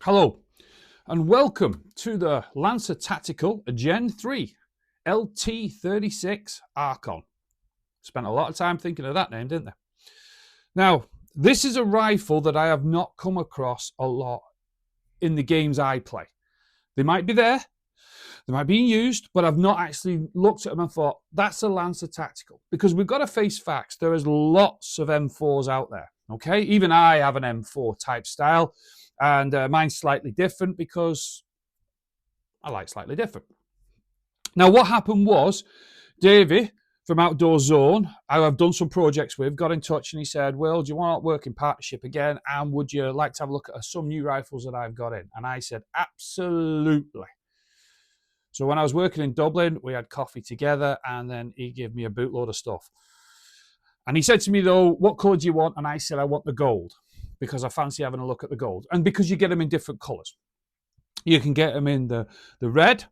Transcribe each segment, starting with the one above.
Hello and welcome to the Lancer Tactical Gen 3 LT36 Archon. Spent a lot of time thinking of that name, didn't they? Now, this is a rifle that I have not come across a lot in the games I play. They might be there, they might be used, but I've not actually looked at them and thought, that's a Lancer Tactical. Because we've got to face facts. There is lots of M4s out there, okay? Even I have an M4 type style. And mine's slightly different because I like slightly different. Now, what happened was, Davey from Outdoor Zone, I've done some projects with, got in touch and he said, Will, do you want to work in partnership again? And would you like to have a look at some new rifles that I've got in? And I said, absolutely. So when I was working in Dublin, we had coffee together and then he gave me a bootload of stuff. And he said to me, though, what colour do you want? And I said, I want the gold, because I fancy having a look at the gold. And because you get them in different colours. You can get them in the red,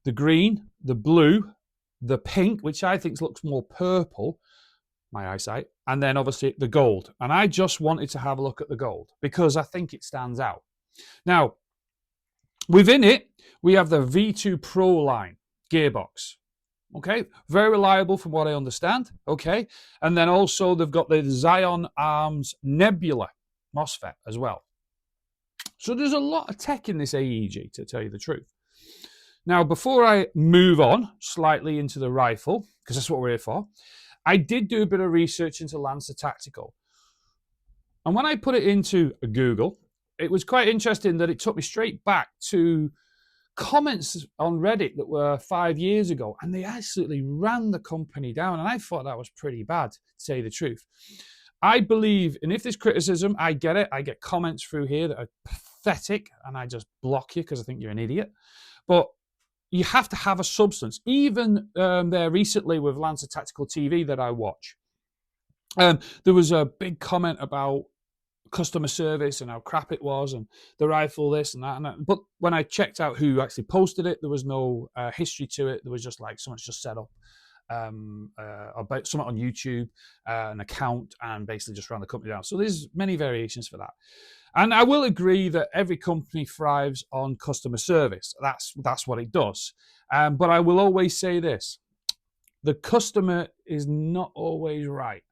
the green, the blue, the pink, which I think looks more purple, my eyesight, and then obviously the gold. And I just wanted to have a look at the gold because I think it stands out. Now, within it, we have the V2 Pro line gearbox. Okay, very reliable from what I understand. Okay, and then also they've got the Zion Arms Nebula MOSFET as well. So there's a lot of tech in this AEG, to tell you the truth. Now, before I move on slightly into the rifle, because that's what we're here for, I did do a bit of research into Lancer Tactical. And when I put it into Google, it was quite interesting that it took me straight back to comments on Reddit that were 5 years ago, and they absolutely ran the company down. And I thought that was pretty bad, to tell you the truth. I believe, and if there's criticism, I get it. I get comments through here that are pathetic, and I just block you because I think you're an idiot. But you have to have a substance. Even there recently with Lancer Tactical TV that I watch, there was a big comment about customer service and how crap it was and the rifle this and that. But when I checked out who actually posted it, there was no history to it. There was just like someone's just set up about something on YouTube, an account, and basically just ran the company down. So there's many variations for that. And I will agree that every company thrives on customer service. That's what it does. But I will always say this: the customer is not always right.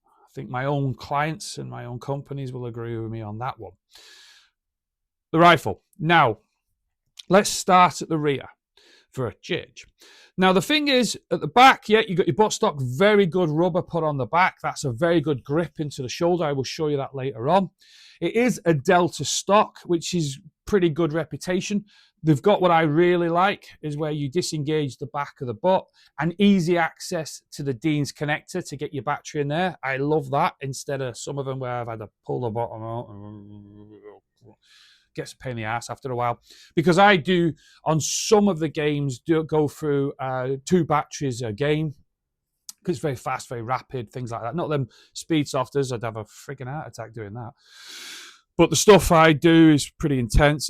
I think my own clients and my own companies will agree with me on that one. The rifle. Now, let's start at the rear for a change. Now, the thing is, at the back, yeah, you got your buttstock, very good rubber put on the back. That's a very good grip into the shoulder. I will show you that later on. It is a Delta stock, which is pretty good reputation. They've got what I really like is where you disengage the back of the butt and easy access to the Dean's connector to get your battery in there. I love that instead of some of them where I've had to pull the bottom out. Gets a pain in the ass after a while, because I do on some of the games do go through 2 batteries a game because it's very fast, very rapid, things like that. Not them speed softers. I'd have a freaking heart attack doing that. But the stuff I do is pretty intense.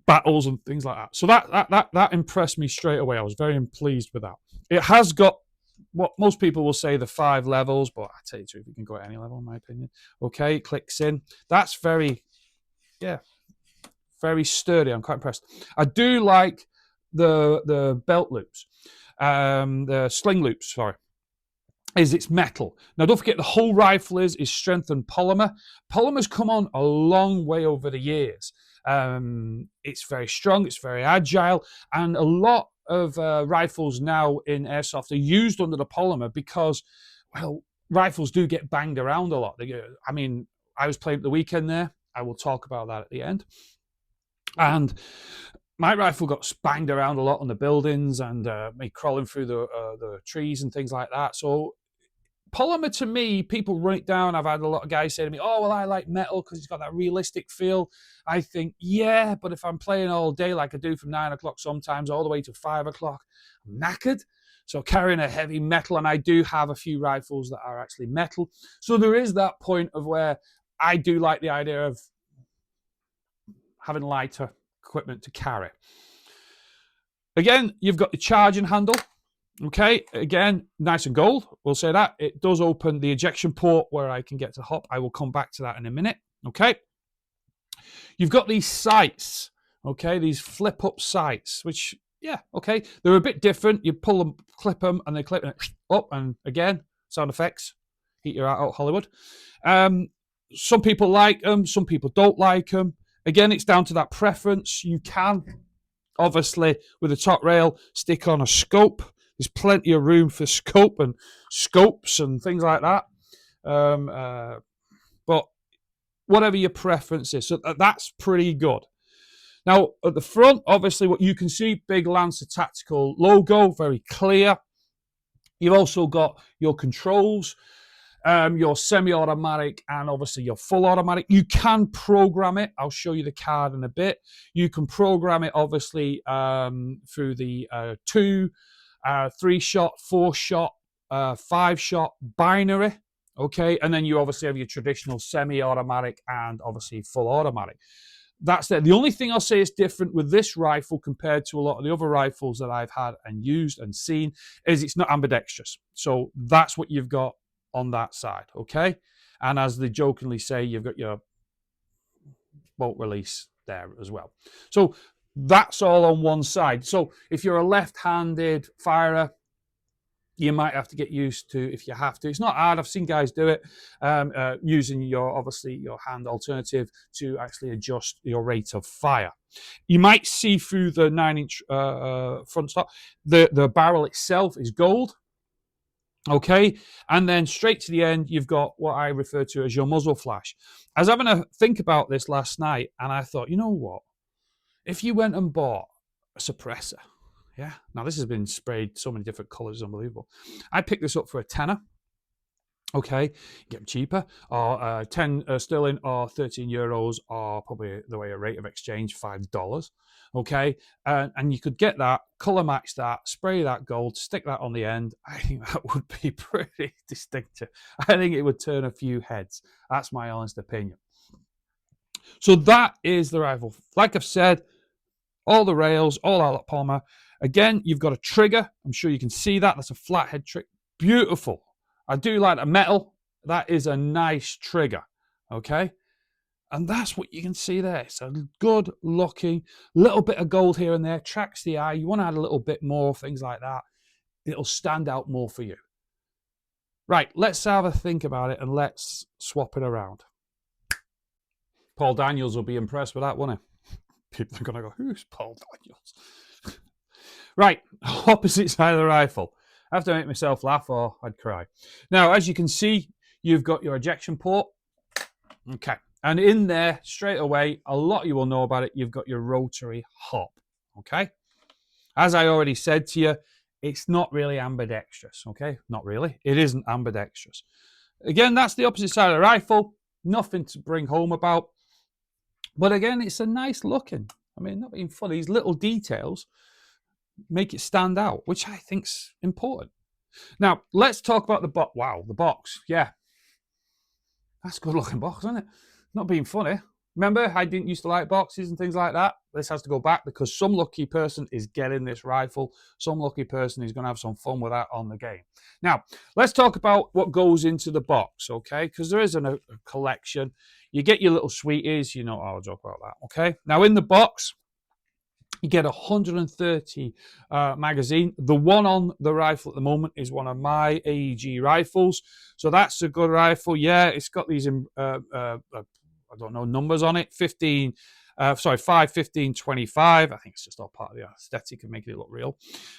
Battles and things like that. So that impressed me straight away. I was very pleased with that. It has got what most people will say the 5 levels, but I tell you the truth, you can go at any level in my opinion. Okay, it clicks in. That's very sturdy. I'm quite impressed. I do like the belt loops, the sling loops, sorry. It's metal. Now, don't forget, the whole rifle is strengthened polymer. Polymer's come on a long way over the years. It's very strong, it's very agile, and a lot of rifles now in Airsoft are used under the polymer because, well, rifles do get banged around a lot. I mean, I was playing at the weekend there. I will talk about that at the end. And my rifle got banged around a lot on the buildings and me crawling through the trees and things like that. So polymer, to me, people run it down. I've had a lot of guys say to me, oh, well, I like metal because it's got that realistic feel. I think, yeah, but if I'm playing all day like I do from 9 o'clock sometimes all the way to 5 o'clock, I'm knackered. So carrying a heavy metal, and I do have a few rifles that are actually metal. So there is that point of where I do like the idea of having lighter equipment to carry. Again, you've got the charging handle. Okay, again, nice and gold. We'll say that. It does open the ejection port where I can get to hop. I will come back to that in a minute. Okay. You've got these sights, okay, these flip-up sights, which, yeah, okay, they're a bit different. You pull them, clip them, and they clip up, and again, sound effects, heat your heart out, Hollywood. Some people like them, some people don't like them. Again, it's down to that preference. You can, obviously, with the top rail, stick on a scope. There's plenty of room for scope and scopes and things like that. But whatever your preference is, so that's pretty good. Now, at the front, obviously, what you can see, big Lancer Tactical logo, very clear. You've also got your controls, your semi-automatic, and obviously your full automatic. You can program it. I'll show you the card in a bit. You can program it, obviously, through the 2, 3-shot, 4-shot, 5-shot binary. Okay, and then you obviously have your traditional semi-automatic and obviously full automatic. That's it. The only thing I'll say is different with this rifle compared to a lot of the other rifles that I've had and used and seen is it's not ambidextrous. So that's what you've got on that side, okay? And as they jokingly say, you've got your bolt release there as well. So that's all on one side. So if you're a left-handed firer, you might have to get used to, if you have to. It's not hard. I've seen guys do it using obviously your hand alternative to actually adjust your rate of fire. You might see through the 9-inch front stock, the barrel itself is gold. Okay, and then straight to the end, you've got what I refer to as your muzzle flash. I was having a think about this last night, and I thought, you know what? If you went and bought a suppressor, yeah. Now, this has been sprayed so many different colors, unbelievable. I picked this up for a tenner. Okay, get them cheaper, or 10 sterling or 13 euros, or probably the way a rate of exchange, $5. Okay, and you could get that, color match that, spray that gold, stick that on the end. I think that would be pretty distinctive. I think it would turn a few heads. That's my honest opinion. So that is the rifle. Like I've said, all the rails, all out polymer. Again, you've got a trigger. I'm sure you can see that. That's a flathead trigger. Beautiful. I do like the metal. That is a nice trigger. Okay. And that's what you can see there. It's a good looking, little bit of gold here and there. Tracks the eye. You want to add a little bit more, things like that. It'll stand out more for you. Right. Let's have a think about it and let's swap it around. Paul Daniels will be impressed with that, won't he? People are going to go, who's Paul Daniels? Right, opposite side of the rifle. I have to make myself laugh or I'd cry. Now, as you can see, you've got your ejection port. Okay, and in there, straight away, a lot of you will know about it, you've got your rotary hop. Okay, as I already said to you, it's not really ambidextrous. Okay, not really. It isn't ambidextrous. Again, that's the opposite side of the rifle. Nothing to bring home about. But again, it's a nice looking. I mean, not being funny, these little details make it stand out, which I think's important. Now, let's talk about the box. Wow, the box. Yeah. That's a good looking box, isn't it? Not being funny. Remember, I didn't used to like boxes and things like that. This has to go back because some lucky person is getting this rifle. Some lucky person is going to have some fun with that on the game. Now, let's talk about what goes into the box, okay? Because there is a collection. You get your little sweeties. You know, I'll joke about that, okay? Now, in the box, you get a 130 magazine. The one on the rifle at the moment is one of my AEG rifles. So that's a good rifle. Yeah, it's got these, I don't know, numbers on it. 5, 15, 25. I think it's just all part of the aesthetic of making it look real.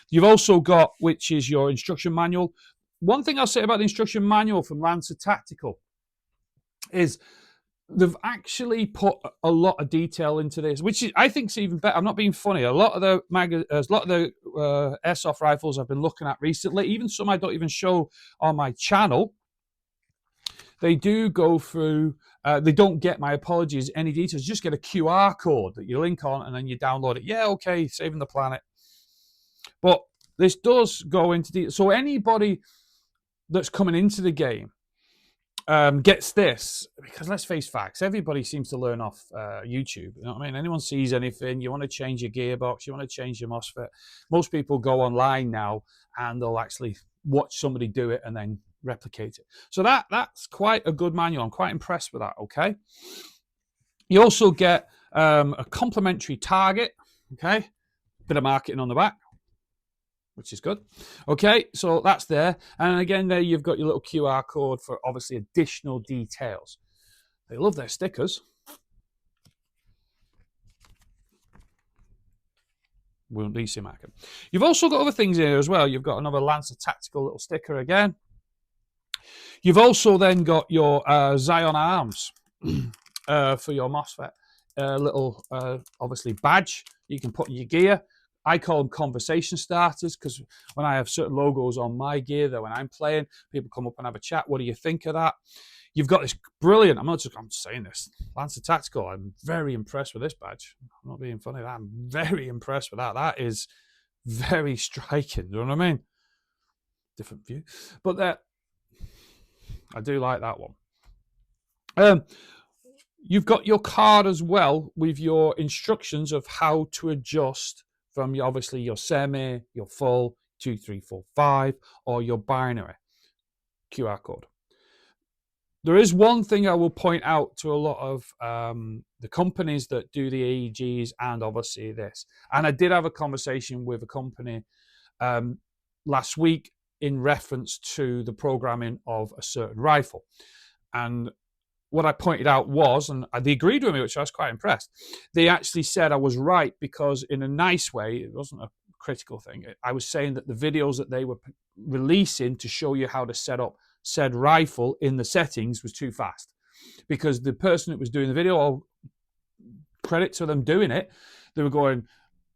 You've also got, which is your instruction manual. One thing I'll say about the instruction manual from Lancer Tactical is they've actually put a lot of detail into this, which is, I think is even better. I'm not being funny. A lot of the airsoft rifles I've been looking at recently, even some I don't even show on my channel, they do go through, they don't get, my apologies, any details. You just get a QR code that you link on and then you download it. Yeah, okay, saving the planet. But this does go into detail. So anybody that's coming into the game gets this, because let's face facts, everybody seems to learn off YouTube. You know what I mean? Anyone sees anything, you want to change your gearbox, you want to change your MOSFET. Most people go online now and they'll actually watch somebody do it and then replicate it. So that's quite a good manual. I'm quite impressed with that, okay? You also get a complementary target, okay, bit of marketing on the back, which is good. Okay, so that's there. And again, there you've got your little QR code for obviously additional details. They love their stickers. Won't DC market. You've also got other things here as well. You've got another Lancer Tactical little sticker again. You've also then got your Zion arms for your MOSFET. Little, obviously, badge you can put in your gear. I call them conversation starters because when I have certain logos on my gear, that when I'm playing, people come up and have a chat. What do you think of that? You've got this brilliant, I'm saying this, Lancer Tactical. I'm very impressed with this badge. I'm not being funny. I'm very impressed with that. That is very striking. You know what I mean? Different view. But that, I do like that one. You've got your card as well with your instructions of how to adjust from obviously your semi, your full, 2, 3, 4, 5, or your binary QR code. There is one thing I will point out to a lot of the companies that do the AEGs and obviously this. And I did have a conversation with a company last week in reference to the programming of a certain rifle. And what I pointed out was, and they agreed with me, which I was quite impressed. They actually said I was right because in a nice way, it wasn't a critical thing. I was saying that the videos that they were releasing to show you how to set up said rifle in the settings was too fast, because the person that was doing the video, all credit to them doing it, they were going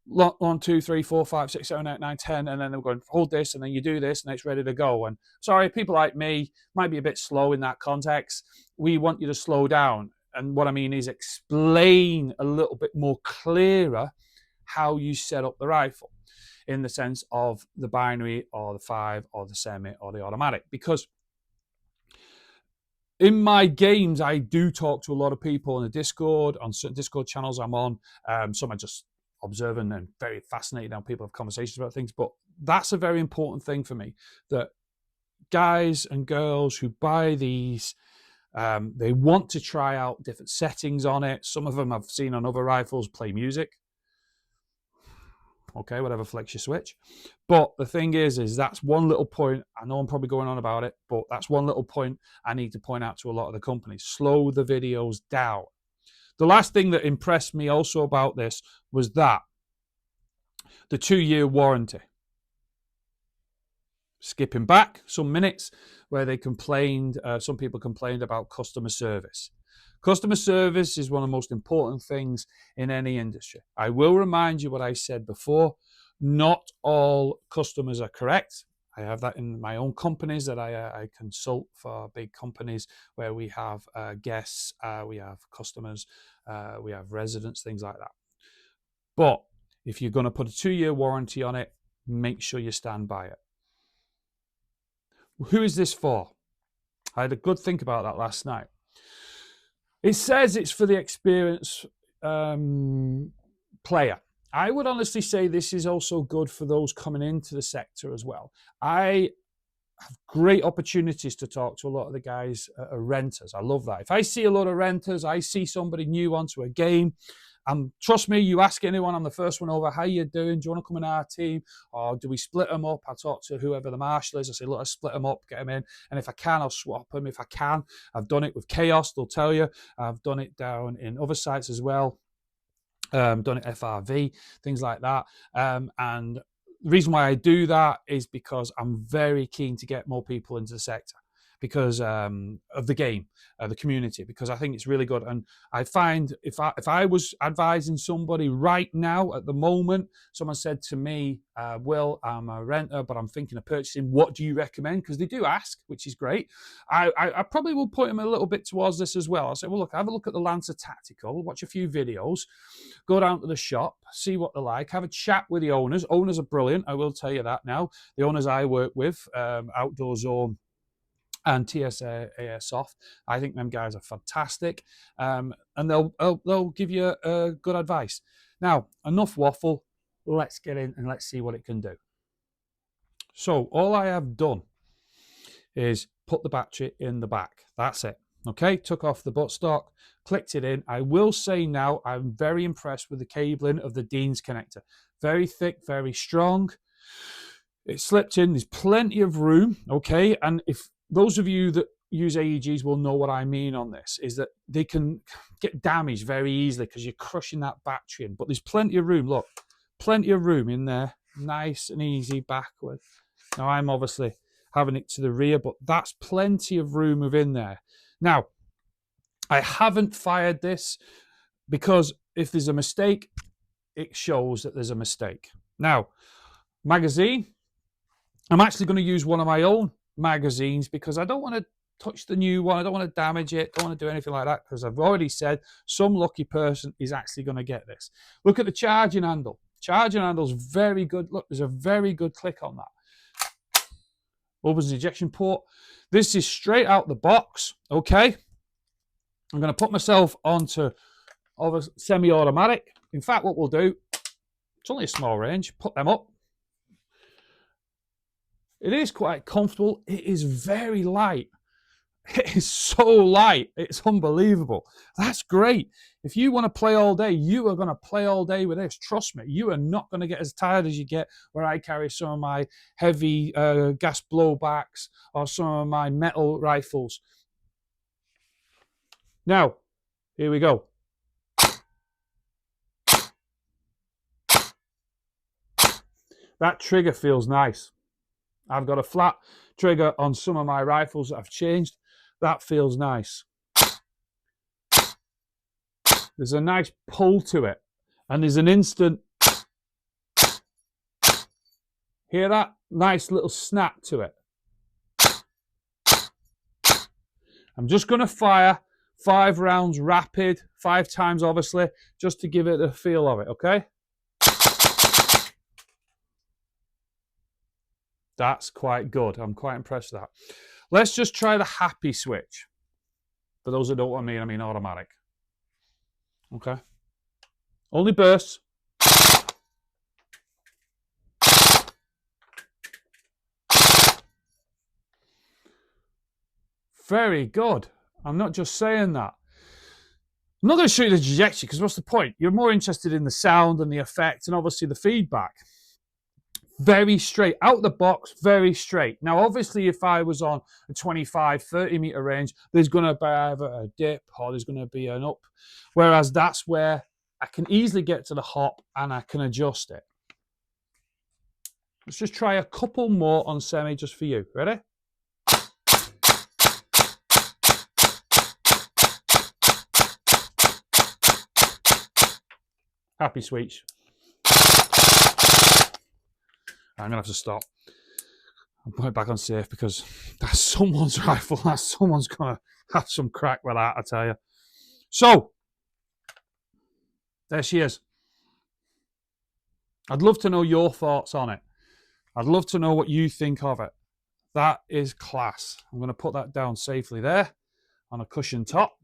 1, 2, 3, 4, 5, 6, 7, 8, 9, 10, and then they were going hold this, and then you do this, and it's ready to go. And sorry, people like me might be a bit slow in that context. We want you to slow down, and what I mean is explain a little bit more clearer how you set up the rifle in the sense of the binary or the 5 or the semi or the automatic. Because in my games, I do talk to a lot of people on the Discord, on certain Discord channels I'm on. Some are just observing and very fascinated how people have conversations about things. But that's a very important thing for me, that guys and girls who buy these, they want to try out different settings on it. Some of them I've seen on other rifles play music. Okay, whatever flicks your switch. But the thing is that's one little point. I know I'm probably going on about it, but that's one little point I need to point out to a lot of the companies. Slow the videos down. The last thing that impressed me also about this was that the 2-year warranty. Skipping back some minutes where they complained, some people complained about customer service. Customer service is one of the most important things in any industry. I will remind you what I said before. Not all customers are correct. I have that in my own companies that I consult for big companies where we have guests, we have customers, we have residents, things like that. But if you're going to put a 2-year warranty on it, make sure you stand by it. Who is this for? I had a good think about that last night. It says it's for the experienced player. I would honestly say this is also good for those coming into the sector as well. I have great opportunities to talk to a lot of the guys renters. I love that. If I see a lot of renters, I see somebody new onto a game, trust me, you ask anyone, I'm the first one over, how you doing? Do you want to come in our team? Or do we split them up? I talk to whoever the marshal is. I say, look, let's split them up, get them in. And if I can, I'll swap them. If I can, I've done it with Chaos, they'll tell you. I've done it down in other sites as well. Done it FRV, things like that. And the reason why I do that is because I'm very keen to get more people into the sector because of the game, the community, because I think it's really good. And I find if I was advising somebody right now at the moment, someone said to me, Will, I'm a renter, but I'm thinking of purchasing. What do you recommend? Because they do ask, which is great. I probably will point them a little bit towards this as well. I'll say, well, look, have a look at the Lancer Tactical, watch a few videos, go down to the shop, see what they're like, have a chat with the owners. Owners are brilliant, I will tell you that now. The owners I work with, Outdoor Zone and TSA Airsoft, I think them guys are fantastic, and they'll give you good advice. Now, enough waffle. Let's get in and let's see what it can do. So all I have done is put the battery in the back. That's it. Okay, took off the buttstock, clicked it in. I will say now, I'm very impressed with the cabling of the Dean's connector. Very thick, very strong. It slipped in. There's plenty of room, okay? And if those of you that use AEGs will know what I mean on this, is that they can get damaged very easily because you're crushing that battery in. But there's plenty of room. Look, plenty of room in there. Nice and easy backward. Now, I'm obviously having it to the rear, but that's plenty of room within there. Now, I haven't fired this because if there's a mistake, it shows that there's a mistake. Now, magazine, I'm actually going to use one of my own magazines because I don't want to touch the new one. I don't want to damage it. Don't want to do anything like that because I've already said some lucky person is actually going to get this. Look at the charging handle. Charging handle's very good. Look, there's a very good click on that. Opens the ejection port. This is straight out the box, okay? I'm going to put myself onto a semi-automatic. In fact, what we'll do, it's only a small range, put them up. It is quite comfortable. It is very light. It is so light. It's unbelievable. That's great. If you want to play all day, you are going to play all day with this. Trust me, you are not going to get as tired as you get where I carry some of my heavy gas blowbacks or some of my metal rifles. Now, here we go. That trigger feels nice. I've got a flat trigger on some of my rifles that I've changed. That feels nice. There's a nice pull to it. And there's an instant, hear that? Nice little snap to it. I'm just going to fire 5 rounds rapid, 5 times obviously, just to give it a feel of it, okay? That's quite good. I'm quite impressed with that. Let's just try the happy switch. For those that don't know what I mean automatic. Okay. Only bursts. Very good. I'm not just saying that. I'm not going to show you the trajectory because what's the point? You're more interested in the sound and the effect and obviously the feedback. Very straight, out the box, very straight. Now, obviously, if I was on a 25, 30 meter range, there's going to be either a dip or there's going to be an up. Whereas that's where I can easily get to the hop and I can adjust it. Let's just try a couple more on semi just for you. Ready? Happy switch. I'm going to have to stop. I'm putting it back on safe because that's someone's rifle. That's someone's going to have some crack with that, I tell you. So, there she is. I'd love to know your thoughts on it. I'd love to know what you think of it. That is class. I'm going to put that down safely there on a cushion top.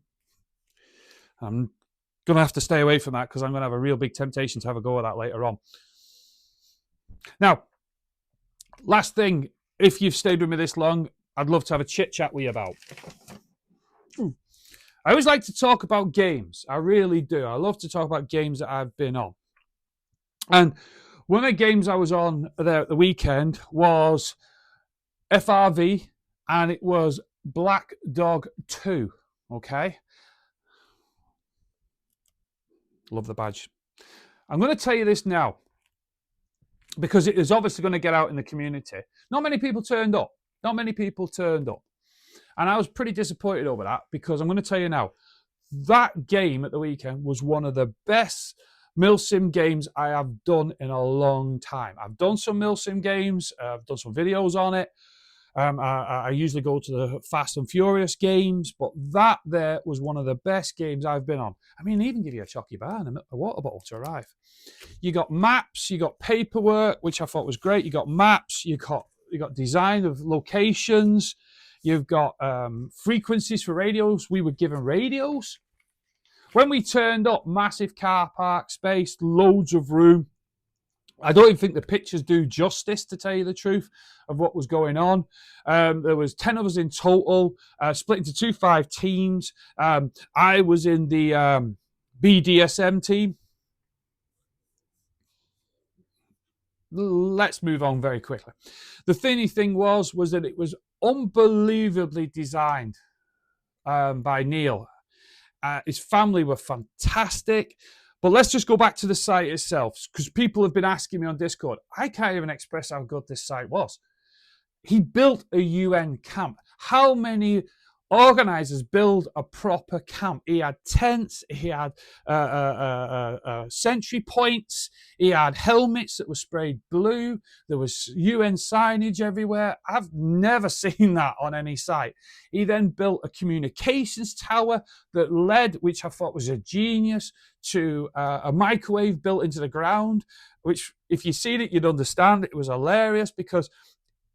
I'm going to have to stay away from that because I'm going to have a real big temptation to have a go at that later on. Now, last thing, if you've stayed with me this long, I'd love to have a chit chat with you about. I always like to talk about games. I really do. I love to talk about games that I've been on. And one of the games I was on there at the weekend was FRV, and it was Black Dog 2. Okay? Love the badge. I'm going to tell you this now, because it is obviously going to get out in the community. Not many people turned up. Not many people turned up. And I was pretty disappointed over that because I'm going to tell you now, that game at the weekend was one of the best Milsim games I have done in a long time. I've done some Milsim games. I've done some videos on it. I usually go to the Fast and Furious games, but that there was one of the best games I've been on. I mean, they even give you a chocky bar and a water bottle to arrive. You got maps, you got paperwork, which I thought was great. You got maps, you got design of locations, you've got frequencies for radios. We were given radios. When we turned up, massive car park space, loads of room. I don't even think the pictures do justice, to tell you the truth, of what was going on. There was 10 of us in total, split into 2-5 teams. I was in the BDSM team. Let's move on very quickly. The funny thing was that it was unbelievably designed by Neil. His family were fantastic. But let's just go back to the site itself, because people have been asking me on Discord. I can't even express how good this site was. He built a UN camp. How many organizers build a proper camp? He had tents, he had sentry points, he had helmets that were sprayed blue, there was UN signage everywhere. I've never seen that on any site. He then built a communications tower that led, which I thought was a genius, to a microwave built into the ground, which if you seen it, you'd understand. It was hilarious because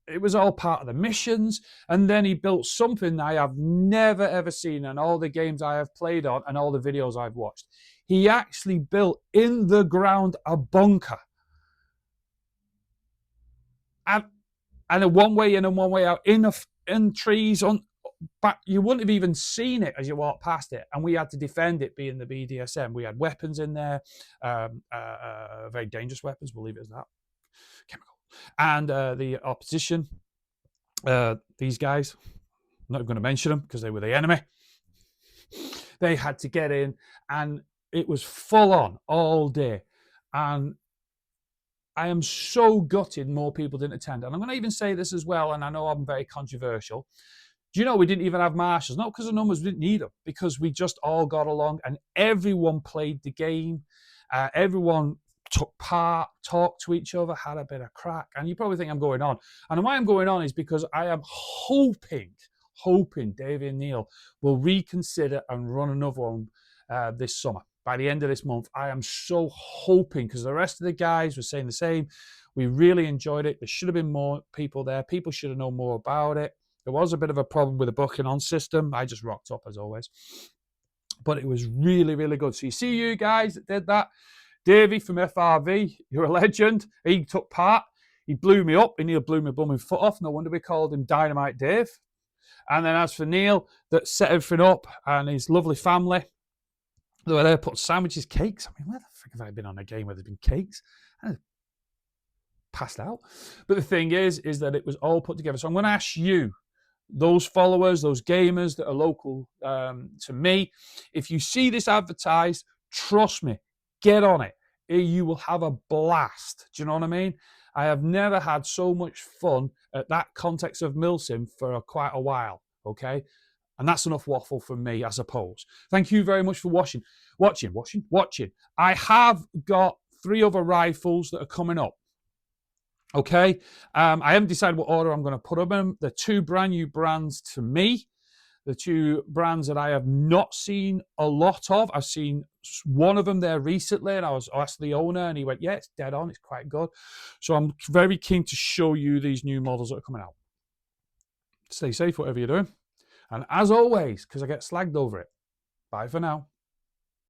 it was all part of the missions. And then he built something I have never, ever seen in all the games I have played on and all the videos I've watched. He actually built in the ground a bunker. And a one way in and one way out in trees. But you wouldn't have even seen it as you walked past it. And we had to defend it, being the BDSM. We had weapons in there, very dangerous weapons, we'll leave it as that. Chemical. And the opposition, these guys, I'm not going to mention them because they were the enemy. They had to get in, and it was full on all day. And I am so gutted more people didn't attend. And I'm going to even say this as well, and I know I'm very controversial. Do you know we didn't even have marshals? Not because of numbers, we didn't need them, because we just all got along and everyone played the game. Everyone took part, talked to each other, had a bit of crack. And you probably think I'm going on. And why I'm going on is because I am hoping Davey and Neil will reconsider and run another one this summer. By the end of this month, I am so hoping, because the rest of the guys were saying the same. We really enjoyed it. There should have been more people there. People should have known more about it. There was a bit of a problem with the booking on system. I just rocked up as always. But it was really, really good. So you see you guys that did that. Davey from FRV, you're a legend. He took part. He blew me up. He nearly blew my blooming foot off. No wonder we called him Dynamite Dave. And then as for Neil, that set everything up, and his lovely family, they were there, put sandwiches, cakes. I mean, where the frick have I been on a game where there's been cakes? I passed out. But the thing is that it was all put together. So I'm going to ask you, those followers, those gamers that are local to me, if you see this advertised, trust me, get on it. You will have a blast. Do you know what I mean? I have never had so much fun at that context of Milsim for quite a while, okay? And that's enough waffle from me, I suppose. Thank you very much for watching. I have got 3 other rifles that are coming up. Okay, I haven't decided what order I'm going to put them in. They're 2 brand new brands to me. The 2 brands that I have not seen a lot of. I've seen one of them there recently, and I asked the owner, and he went, yeah, it's dead on, it's quite good. So I'm very keen to show you these new models that are coming out. Stay safe, whatever you're doing. And as always, because I get slagged over it, bye for now.